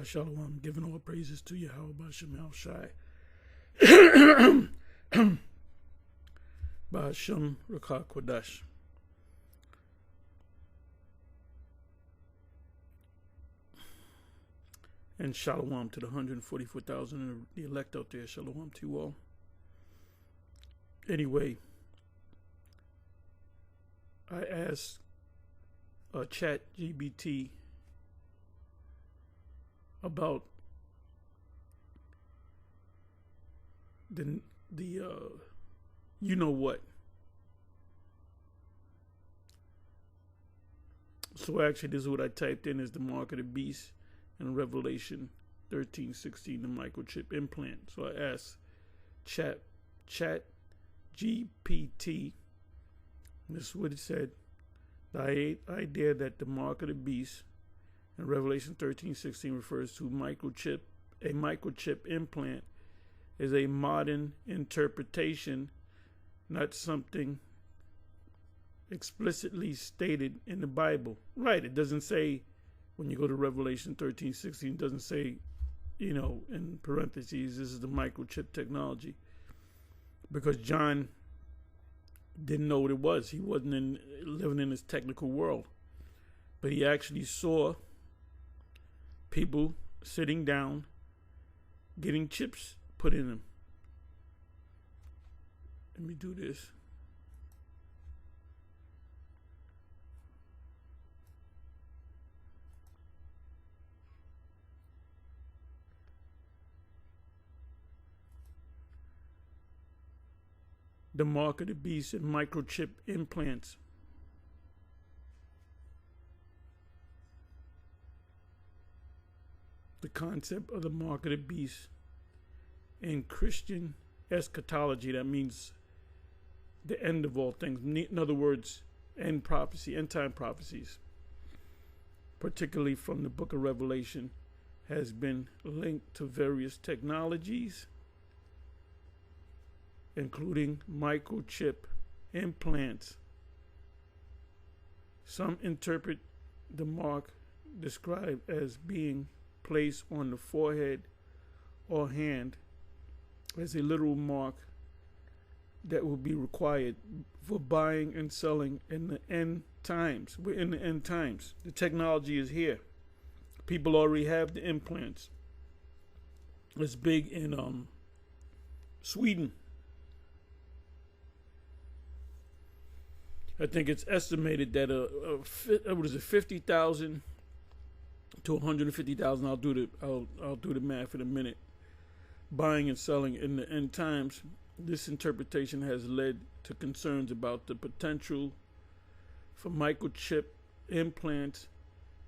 Shalom, giving all praises to Yahweh Ba'Shem Shai. Ba'Shem Rakah Kodash. And shalom to the 144,000 of the elect out there. Shalom to you all. Anyway, I asked chatGPT about the you know what. So actually, this is what I typed in: is the mark of the beast in Revelation 13:16, the microchip implant. So I asked chat GPT. This is what it said: the idea that the mark of the beast in Revelation 13:16 refers to a microchip implant, is a modern interpretation, not something explicitly stated in the Bible. Right, it doesn't say, when you go to Revelation 13:16, it doesn't say, in parentheses, this is the microchip technology. Because John didn't know what it was. He wasn't living in this technical world. But he actually saw people sitting down, getting chips put in them. Let me do this. The mark of the beast and microchip implants. The concept of the mark of the beast in Christian eschatology, that means the end of all things. In other words, end time prophecies, particularly from the book of Revelation, has been linked to various technologies, including microchip implants. Some interpret the mark described as being placed on the forehead or hand as a literal mark that will be required for buying and selling in the end times. We're in the end times. The technology is here. People already have the implants. It's big in Sweden. I think it's estimated that 50,000 to 150,000. I'll do the math in a minute. Buying and selling in the end times. This interpretation has led to concerns about the potential for microchip implants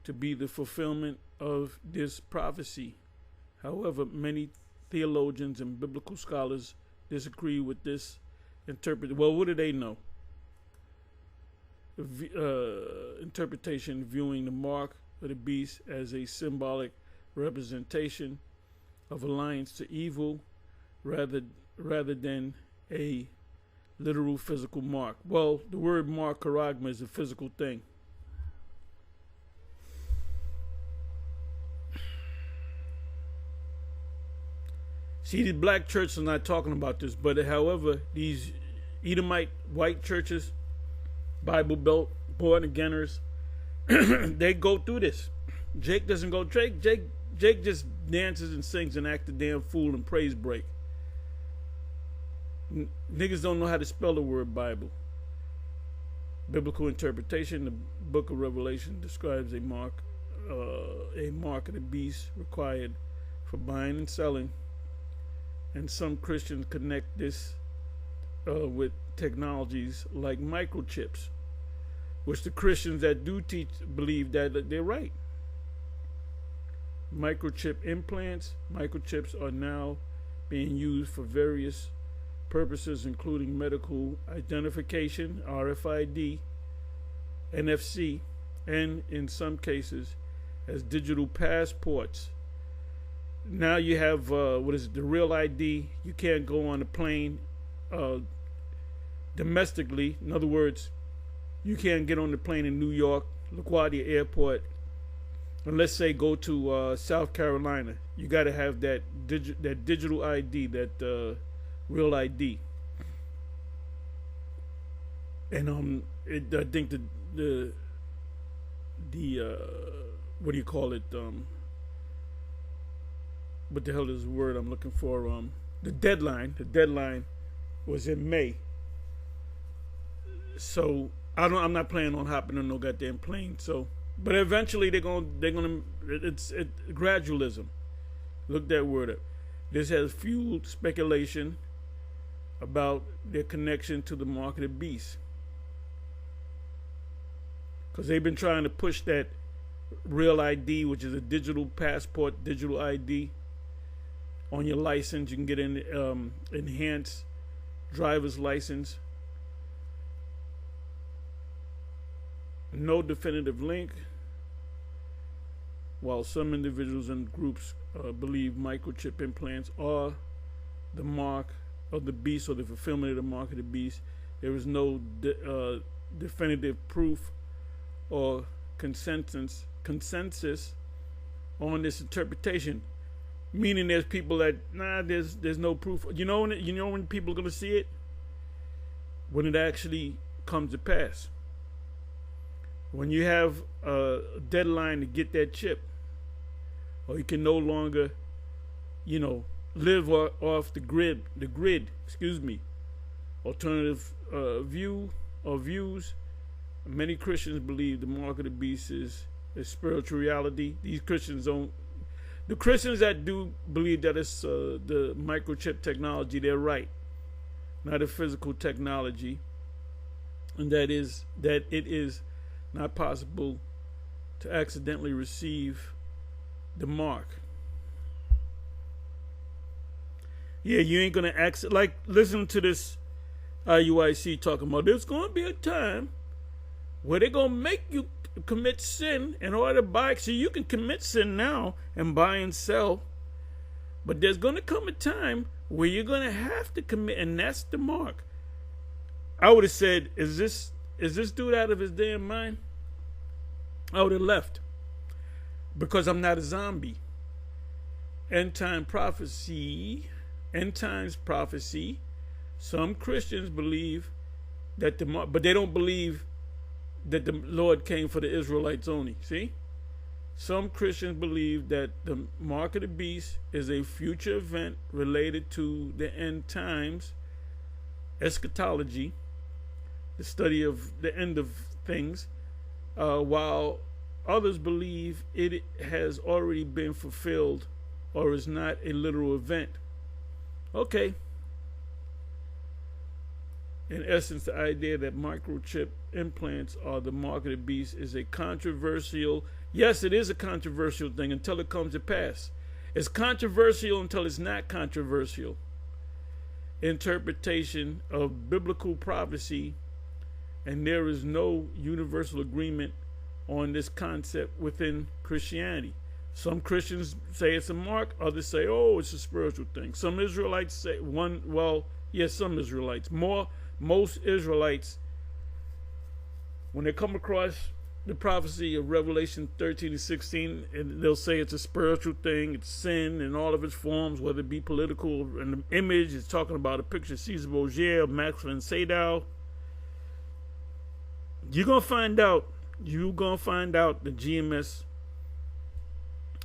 to be the fulfillment of this prophecy. However, many theologians and biblical scholars disagree with this interpretation. Well, what do they know? Interpretation viewing the mark of the beast as a symbolic representation of alliance to evil rather than a literal physical mark. Well, the word mark, charagma, is a physical thing. See, the black churches are not talking about this, but however, these Edomite white churches, Bible Belt, born againers, they go through this. Jake doesn't go. Jake just dances and sings and acts a damn fool and praise break. Niggas don't know how to spell the word Bible. Biblical interpretation: the book of Revelation describes a mark of the beast required for buying and selling, and some Christians connect this with technologies like microchips, which the Christians that do teach believe that they're right. Microchip implants. Microchips are now being used for various purposes, including medical identification, RFID, NFC, and in some cases as digital passports. Now you have the real ID. You can't go on a plane domestically. In other words, you can't get on the plane in New York, LaGuardia Airport, let's say go to South Carolina, you got to have that digital ID, that real ID. And I think the what do you call it? What the hell is the word I'm looking for? The deadline. The deadline was in May. So I'm not planning on hopping on no goddamn plane. So, but eventually they're gonna. It's gradualism. Look that word up. This has fueled speculation about their connection to the mark of the beast, because they've been trying to push that real ID, which is a digital passport, digital ID on your license. You can get an enhanced driver's license. No definitive link. While some individuals and groups believe microchip implants are the mark of the beast or the fulfillment of the mark of the beast, there is no definitive proof or consensus on this interpretation. Meaning, there's people that there's no proof. You know when people are gonna see it? When it actually comes to pass. When you have a deadline to get that chip, or you can no longer, live off the grid. Alternative views. Many Christians believe the mark of the beast is a spiritual reality. These Christians don't. The Christians that do believe that it's the microchip technology, they're right. Not a physical technology, and that it is not possible to accidentally receive the mark. Yeah, you ain't gonna listen to this IUIC talking about there's gonna be a time where they're gonna make you commit sin in order to buy. So you can commit sin now and buy and sell, but there's gonna come a time where you're gonna have to commit, and that's the mark. I would have said, is this dude out of his damn mind? I would have left, because I'm not a zombie. End times prophecy. Some Christians believe that but they don't believe that the Lord came for the Israelites only. See? Some Christians believe that the mark of the beast is a future event related to the end times, eschatology, the study of the end of things, while others believe it has already been fulfilled or is not a literal event. Okay. In essence, the idea that microchip implants are the mark of the beast is a controversial, yes, it is a controversial thing until it comes to pass. It's controversial until it's not controversial. Interpretation of biblical prophecy, and there is no universal agreement on this concept within Christianity. Some Christians say it's a mark, others say, oh, it's a spiritual thing. Some Israelites say some Israelites. Most Israelites, when they come across the prophecy of Revelation 13 and 16, and they'll say it's a spiritual thing, it's sin in all of its forms, whether it be political, and the image is talking about a picture of Caesar Borgia, Maxwell Sadao. You're going to find out the GMS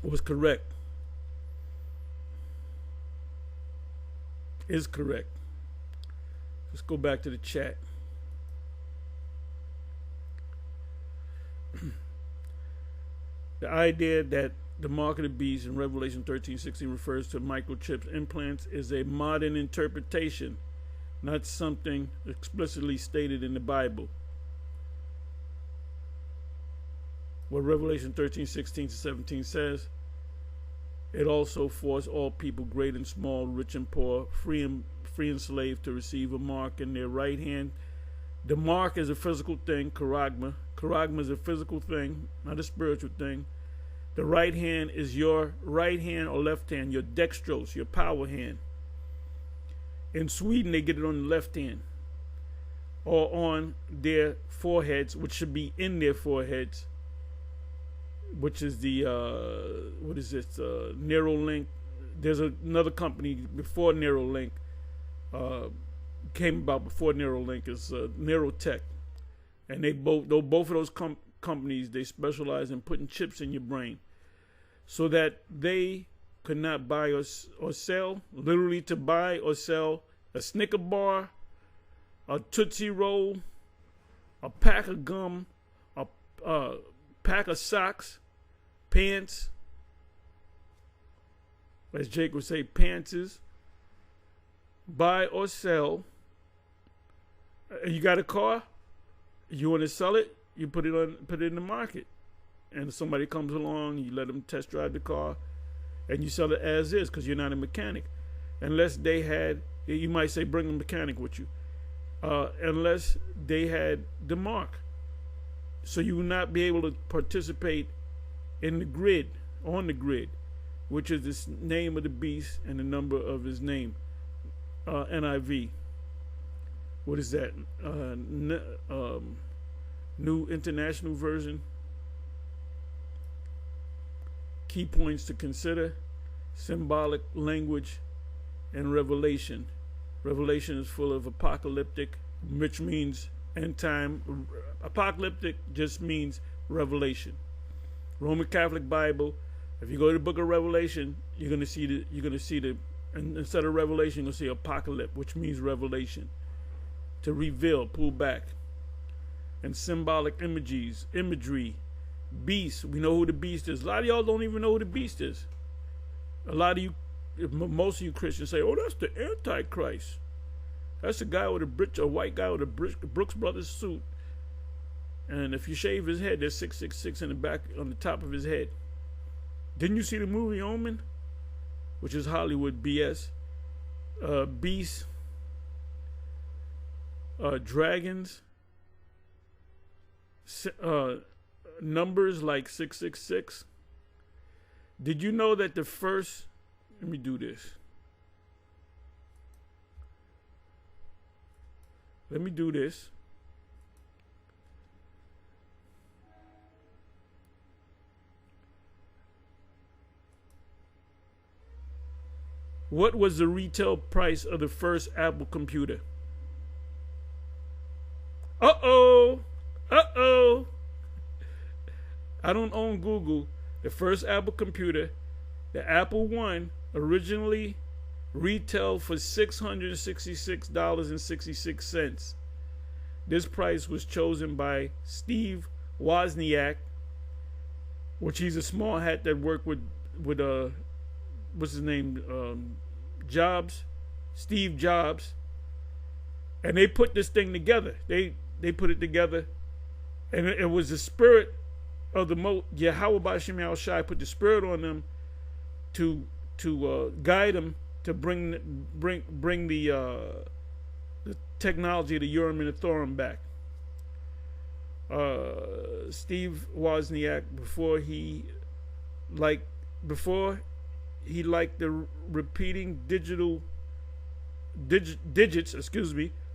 was correct. Is correct. Let's go back to the chat. The idea that the mark of the beast in Revelation 13:16 refers to microchips implants is a modern interpretation, not something explicitly stated in the Bible. What Revelation 13:16-17 says, it also forced all people, great and small, rich and poor, free and slave, to receive a mark in their right hand. The mark is a physical thing, charagma. Charagma is a physical thing, not a spiritual thing. The right hand is your right hand or left hand, your dextrose, your power hand. In Sweden, they get it on the left hand or on their foreheads, which should be in their foreheads. which is the what is this? Neuralink. There's another company before Neuralink came about before Neuralink is Neurotech, and both of those companies, they specialize in putting chips in your brain, so that they could not buy or sell, literally to buy or sell a Snicker bar, a Tootsie Roll, a pack of gum, a pack of socks, pants, as Jake would say, pantses, buy or sell. You got a car, you want to sell it, you put it in the market, and somebody comes along, you let them test drive the car, and you sell it as is because you're not a mechanic, unless they had. You might say bring a mechanic with you, unless they had the mark, so you will not be able to participate in the grid, on the grid, which is the name of the beast and the number of his name, NIV. What is that? New International Version. Key points to consider: symbolic language and revelation. Revelation is full of apocalyptic, which means end time. Apocalyptic just means revelation. Roman Catholic Bible. If you go to the Book of Revelation, you're gonna see the and instead of revelation, you're gonna see apocalypse, which means revelation, to reveal, pull back. And symbolic imagery, beast. We know who the beast is. A lot of y'all don't even know who the beast is. A lot of you, most of you Christians say, "Oh, that's the Antichrist. That's a guy with a white guy with a Brooks Brothers suit. And if you shave his head, there's 666 in the back on the top of his head." Didn't you see the movie Omen, which is Hollywood BS? Beasts, dragons, numbers like 666. Did you know that the first? Let me do this. Let me do this. What was the retail price of the first Apple computer? Uh-oh. Uh-oh. I don't own Google. The first Apple computer, the Apple I, originally retailed for $666.66. This price was chosen by Steve Wozniak, which he's a small hat that worked with what's his name? Jobs, Steve Jobs. And they put this thing together. They put it together, and it was the spirit of the Yahweh B'Shem Yahweh Shai put the spirit on them to guide them to bring the technology of the Urim and the Thummim back. Steve Wozniak, before he liked the repeating digits,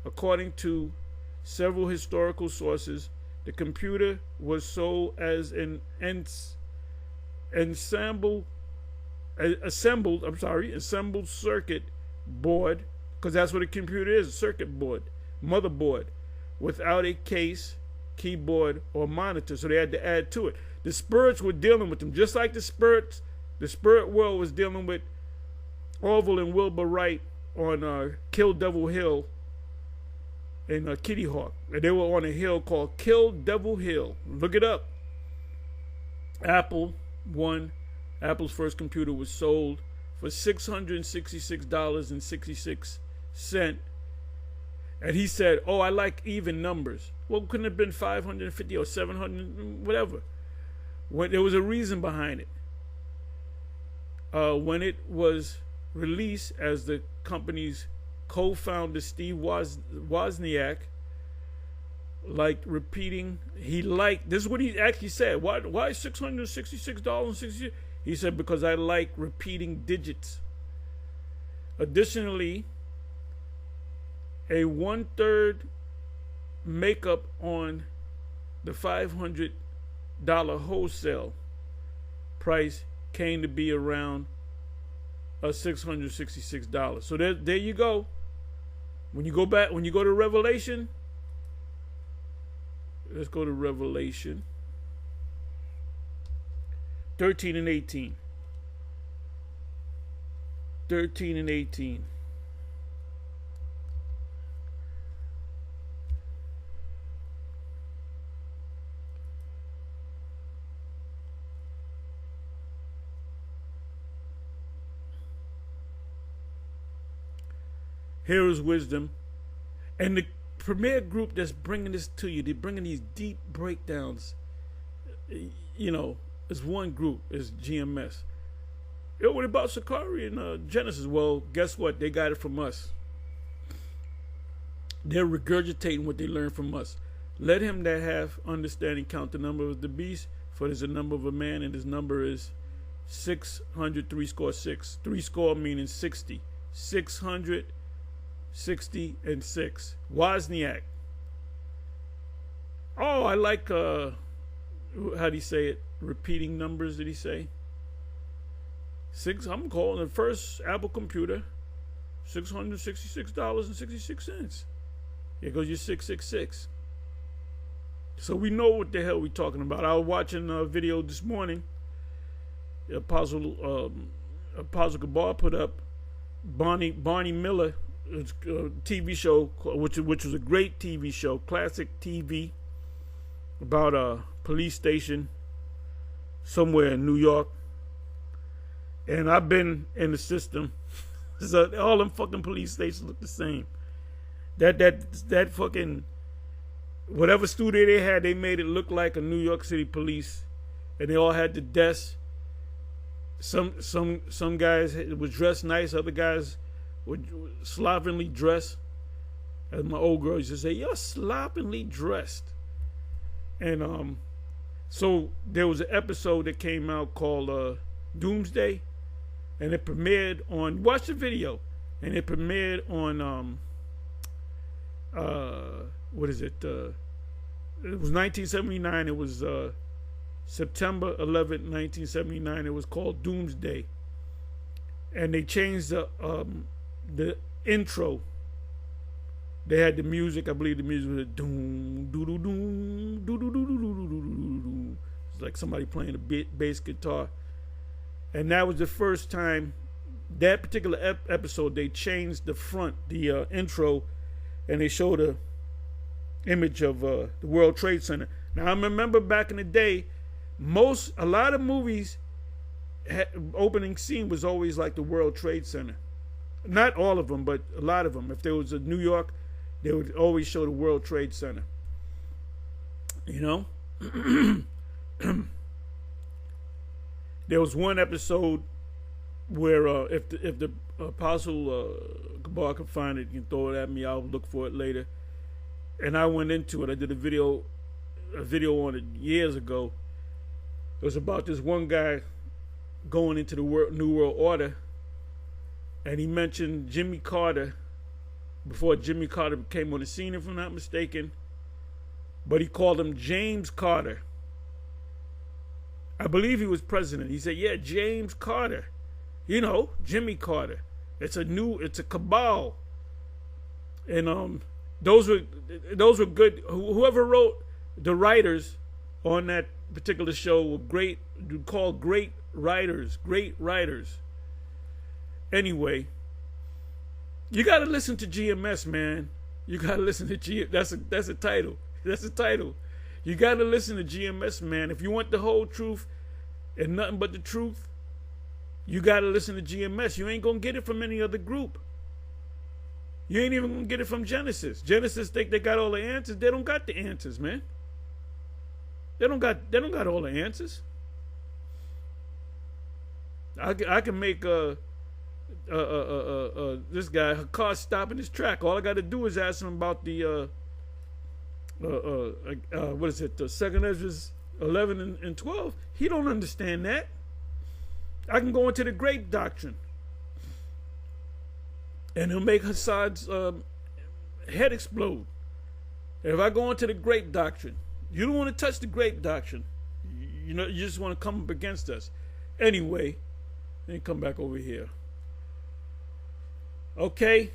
according to several historical sources, the computer was sold as an assembled circuit board, because that's what a computer is, a circuit board, motherboard, without a case, keyboard, or monitor. So they had to add to it. The spirits were dealing with them, just like the spirit world was dealing with Orville and Wilbur Wright on Kill Devil Hill in Kitty Hawk. And they were on a hill called Kill Devil Hill. Look it up. Apple won. Apple's first computer was sold for $666.66. And he said, "Oh, I like even numbers." Well, couldn't it have been 550 or 700, whatever. There was a reason behind it. When it was released, as the company's co-founder Steve Wozniak liked repeating, this is what he actually said. Why $666.66? He said, "Because I like repeating digits." Additionally, a 1/3 makeup on the $500 wholesale price came to be around $666. So there you go. When you go to Revelation, let's go to Revelation 13 and 18. 13 and 18. Here is wisdom. And the premier group that's bringing this to you, they're bringing these deep breakdowns. You know, it's one group, it's GMS. Yo, what about Sakari and Genesis? Well, guess what? They got it from us. They're regurgitating what they learned from us. Let him that have understanding count the number of the beast, for there's a number of a man, and his number is 666. 3 score meaning 60. 660 and 6. Wozniak. Oh, I like how do you say it? Repeating numbers, did he say? I'm calling the first Apple computer $666.66. Here goes your 666. So we know what the hell we're talking about. I was watching a video this morning. Apostle Gabar put up Barney Miller TV show, which was a great TV show, classic TV, about a police station somewhere in New York. And I've been in the system, so all them fucking police stations look the same. That fucking whatever studio they had, they made it look like a New York City police, and they all had the desks. Some guys was dressed nice, other guys were slovenly dressed. As my old girl used to say, "You're slovenly dressed." And so there was an episode that came out called Doomsday, and it premiered on. Watch the video, and it premiered on what is it? It was 1979. It was September 11th, 1979. It was called Doomsday, and they changed the intro. They had the music. I believe the music was doom doo doo doom doo doo doo doo doo doo doo doo. It's like somebody playing a bass guitar, and that was the first time. That particular episode, they changed the intro, and they showed a image of the World Trade Center. Now I remember back in the day, a lot of movies opening scene was always like the World Trade Center. Not all of them, but a lot of them. If there was a New York, they would always show the World Trade Center. You know, there was one episode where if the Apostle Gabar can find it, you can throw it at me. I'll look for it later. And I went into it. I did a video on it years ago. It was about this one guy going into the New World Order, and he mentioned Jimmy Carter before Jimmy Carter came on the scene, if I'm not mistaken. But he called him James Carter. I believe he was president. He said, "Yeah, James Carter. You know, Jimmy Carter. It's a cabal." And those were good. Whoever wrote, the writers on that particular show were great. Called great writers. Anyway, you got to listen to GMS, man. You got to listen to GMS. That's a title. That's a title. You got to listen to GMS, man. If you want the whole truth and nothing but the truth, you got to listen to GMS. You ain't going to get it from any other group. You ain't even going to get it from Genesis. Genesis think they got all the answers. They don't got the answers, man. They don't got all the answers. I can make this guy, her car stop in his track. All I got to do is ask him about the what is it? The 2nd Ezra 11 and 12. He don't understand that. I can go into the grape doctrine, and he'll make Hassad's head explode. If I go into the grape doctrine, you don't want to touch the grape doctrine. You know, you just want to come up against us. Anyway, let me come back over here. Okay.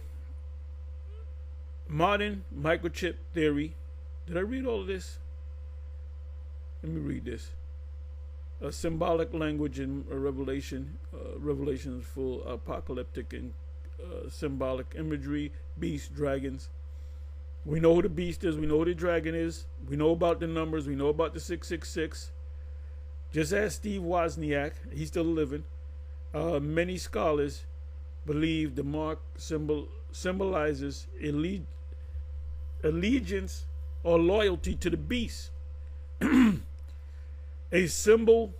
Modern microchip theory. Did I read all of this? Let me read this. A symbolic language in Revelation. Revelation is full apocalyptic and symbolic imagery. Beasts, dragons. We know who the beast is. We know who the dragon is. We know about the numbers. We know about the 666. Just ask Steve Wozniak. He's still living. Many scholars believe the mark symbolizes allegiance or loyalty to the beast. A symbol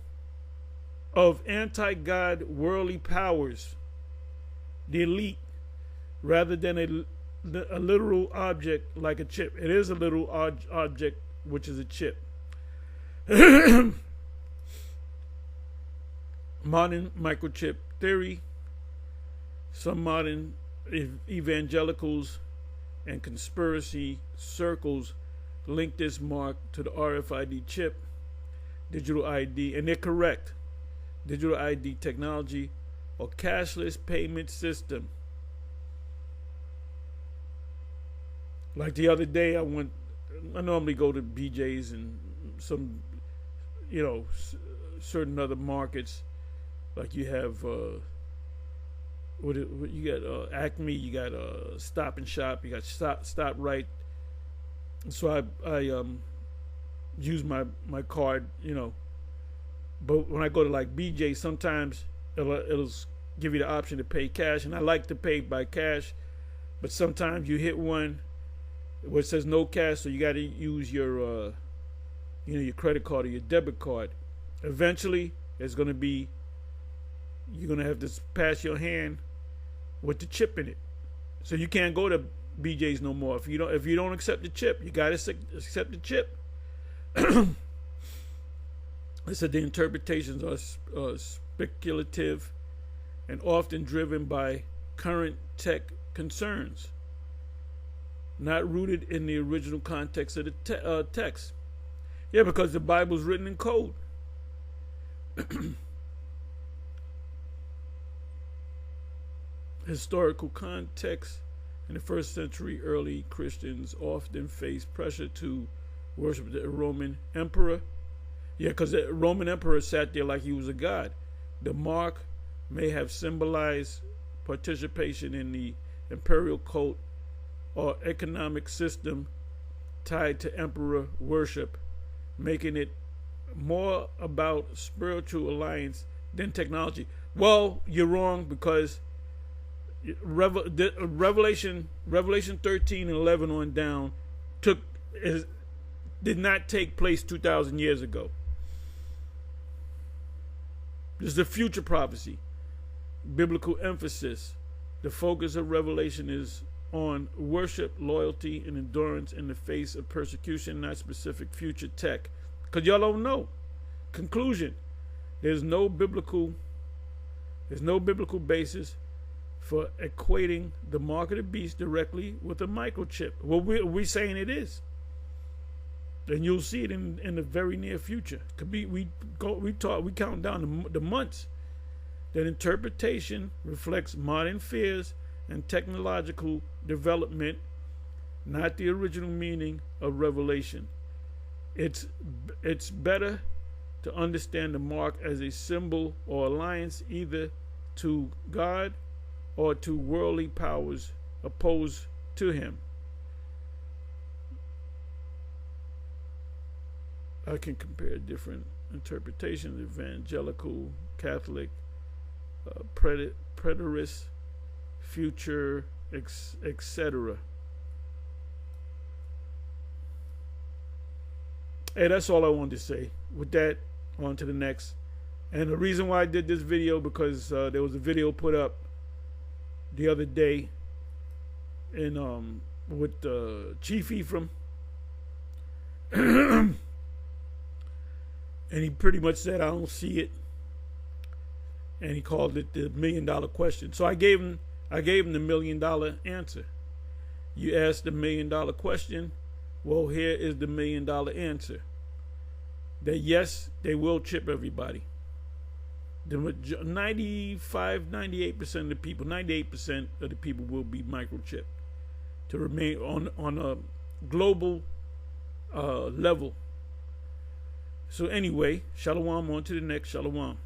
of anti-God worldly powers, the elite, rather than a literal object like a chip. It is a literal object, which is a chip. Modern microchip theory. Some modern evangelicals and conspiracy circles link this mark to the RFID chip, digital ID, and they're correct. Digital ID technology or cashless payment system. Like the other day, I normally go to BJ's and some, certain other markets. Like you have, you got Acme, you got Stop and Shop, you got Stop Right. So I use my card, But when I go to like BJ, sometimes it'll give you the option to pay cash, and I like to pay by cash. But sometimes you hit one where it says no cash, so you got to use your your credit card or your debit card. Eventually, it's going to be, you're going to have to pass your hand with the chip in it. So you can't go to BJ's no more if you don't accept the chip. You got to accept the chip. They said the interpretations are speculative and often driven by current tech concerns, not rooted in the original context of the text. Yeah, because the Bible's written in code. Historical context. In the first century, early Christians often faced pressure to worship the Roman emperor. Yeah, because the Roman emperor sat there like he was a god. The mark may have symbolized participation in the imperial cult or economic system tied to emperor worship, making it more about spiritual alliance than technology. Well, you're wrong, because Revelation 13 and 11 on down did not take place 2,000 years ago. This is a future prophecy. Biblical emphasis. The focus of Revelation is on worship, loyalty, and endurance in the face of persecution, not specific future tech. Because y'all don't know. Conclusion. There's no biblical basis for equating the mark of the beast directly with a microchip. Well, we're saying it is. And you'll see it in the very near future. Could be we count down the months. That interpretation reflects modern fears and technological development, not the original meaning of Revelation. It's better to understand the mark as a symbol or alliance either to God or to worldly powers opposed to him. I can compare different interpretations: evangelical, Catholic, preterist, future, etc. Hey, that's all I wanted to say. With that, on to the next. And the reason why I did this video, because there was a video put up the other day in with Chief Ephraim. And he pretty much said, I don't see it. And he called it the $1 million question. So I gave him the $1 million answer. You asked the $1 million question. Well, here is the $1 million answer. That yes, they will chip everybody. The 95, 98% of the people, 98% of the people will be microchipped to remain on a global level. So anyway, shalom, on to the next. Shalom.